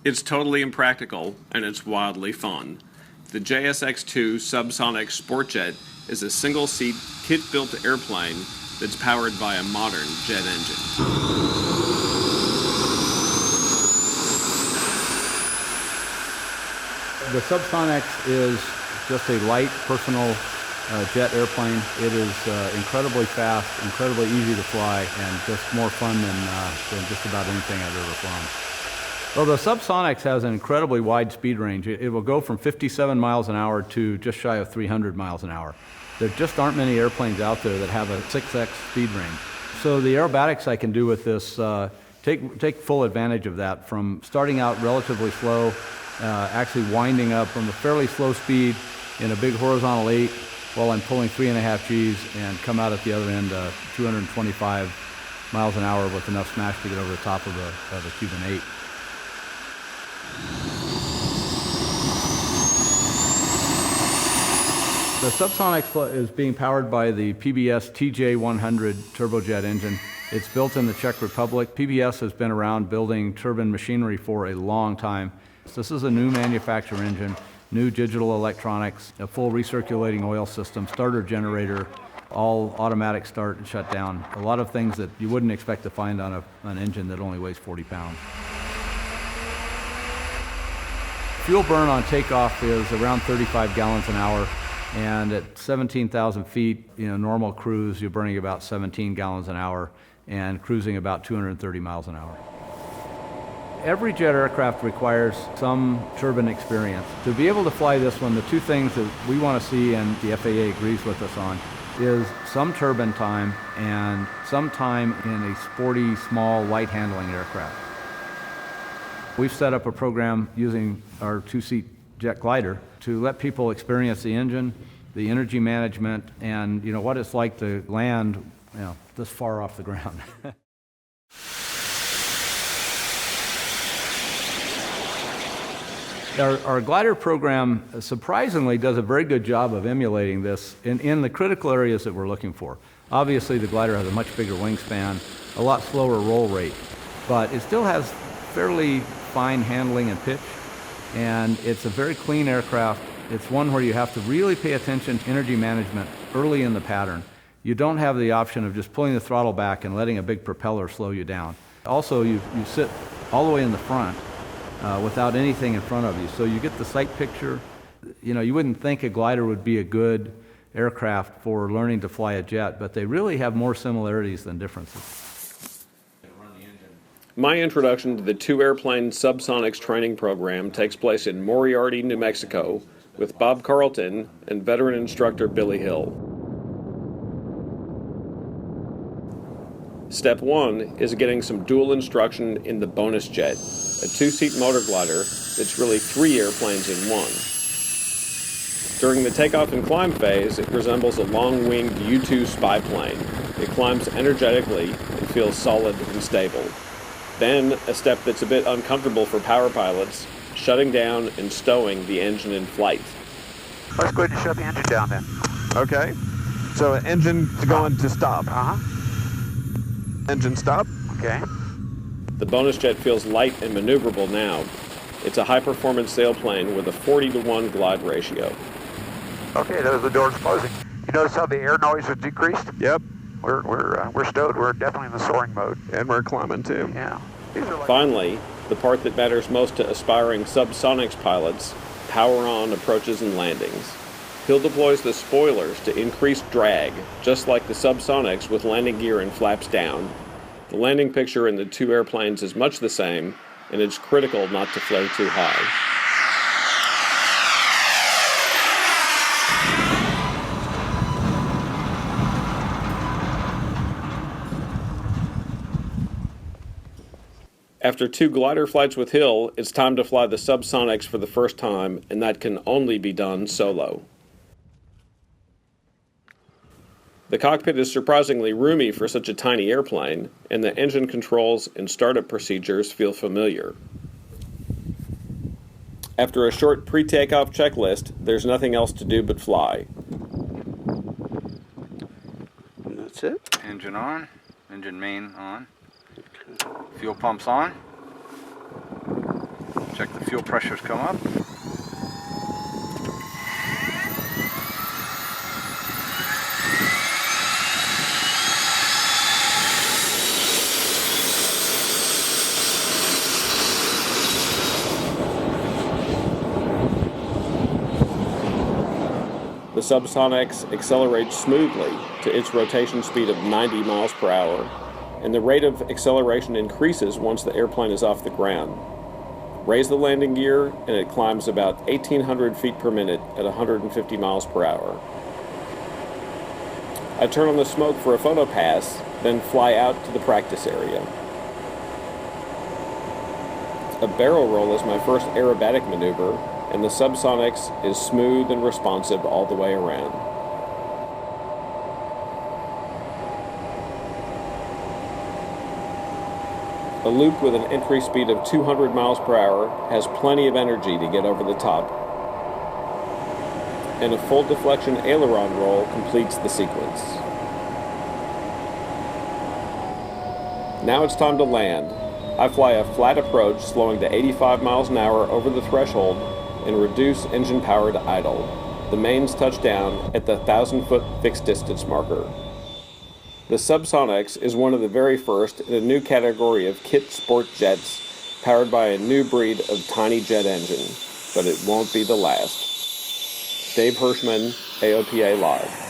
It's totally impractical, and it's wildly fun. The JSX-2 SubSonex Sport Jet is a single-seat, kit-built airplane that's powered by a modern jet engine. The SubSonex is just a light, personal jet airplane. It is incredibly fast, incredibly easy to fly, and just more fun than just about anything I've ever flown. Well, the SubSonex has an incredibly wide speed range. It will go from 57 miles an hour to just shy of 300 miles an hour. There just aren't many airplanes out there that have a 6x speed range. So the aerobatics I can do with this, take full advantage of that, from starting out relatively slow, actually winding up from a fairly slow speed in a big horizontal 8 while I'm pulling 3.5 Gs and come out at the other end 225 miles an hour with enough smash to get over the top of a Cuban 8. The SubSonex is being powered by the PBS TJ100 turbojet engine. It's built in the Czech Republic. PBS has been around building turbine machinery for a long time. This is a new manufacturer engine, new digital electronics, a full recirculating oil system, starter generator, all automatic start and shut down. A lot of things that you wouldn't expect to find on an engine that only weighs 40 pounds. Fuel burn on takeoff is around 35 gallons an hour, and at 17,000 feet, normal cruise, you're burning about 17 gallons an hour and cruising about 230 miles an hour. Every jet aircraft requires some turbine experience. To be able to fly this one, the two things that we want to see, and the FAA agrees with us on, is some turbine time and some time in a sporty, small, light handling aircraft. We've set up a program using our two-seat jet glider to let people experience the engine, the energy management, and what it's like to land this far off the ground. Our glider program surprisingly does a very good job of emulating this in the critical areas that we're looking for. Obviously the glider has a much bigger wingspan, a lot slower roll rate, but it still has fairly fine handling and pitch, and it's a very clean aircraft. It's one where you have to really pay attention to energy management early in the pattern. You don't have the option of just pulling the throttle back and letting a big propeller slow you down. Also, you sit all the way in the front without anything in front of you, so you get the sight picture. You wouldn't think a glider would be a good aircraft for learning to fly a jet, but they really have more similarities than differences. My introduction to the two-airplane SubSonex training program takes place in Moriarty, New Mexico, with Bob Carlton and veteran instructor Billy Hill. Step 1 is getting some dual instruction in the bonus jet, a two-seat motor glider that's really 3 airplanes in one. During the takeoff and climb phase, it resembles a long-winged U-2 spy plane. It climbs energetically and feels solid and stable. Then, a step that's a bit uncomfortable for power pilots, shutting down and stowing the engine in flight. Let's go ahead and shut the engine down then. Okay. So engine to go into stop. Engine stop. Okay. The bonus jet feels light and maneuverable now. It's a high-performance sailplane with a 40-to-1 glide ratio. Okay, those are the doors closing. You notice how the air noise has decreased? Yep. We're stowed. We're definitely in the soaring mode. And we're climbing too. Yeah. Finally, the part that matters most to aspiring SubSonex pilots, power-on approaches and landings. Hill deploys the spoilers to increase drag, just like the SubSonex with landing gear and flaps down. The landing picture in the two airplanes is much the same, and it's critical not to flare too high. After 2 glider flights with Hill, it's time to fly the SubSonex for the first time, and that can only be done solo. The cockpit is surprisingly roomy for such a tiny airplane, and the engine controls and startup procedures feel familiar. After a short pre-takeoff checklist, there's nothing else to do but fly. That's it. Engine on, engine main on. Fuel pumps on. Check the fuel pressures come up. The SubSonex accelerates smoothly to its rotation speed of 90 miles per hour, and the rate of acceleration increases once the airplane is off the ground. Raise the landing gear, and it climbs about 1,800 feet per minute at 150 miles per hour. I turn on the smoke for a photo pass, then fly out to the practice area. A barrel roll is my first aerobatic maneuver, and the SubSonex is smooth and responsive all the way around. A loop with an entry speed of 200 miles per hour has plenty of energy to get over the top, and a full deflection aileron roll completes the sequence. Now it's time to land. I fly a flat approach, slowing to 85 miles an hour over the threshold, and reduce engine power to idle. The mains touch down at the 1,000-foot fixed distance marker. The SubSonex is one of the very first in a new category of kit sport jets powered by a new breed of tiny jet engine, but it won't be the last. Dave Hirschman, AOPA Live.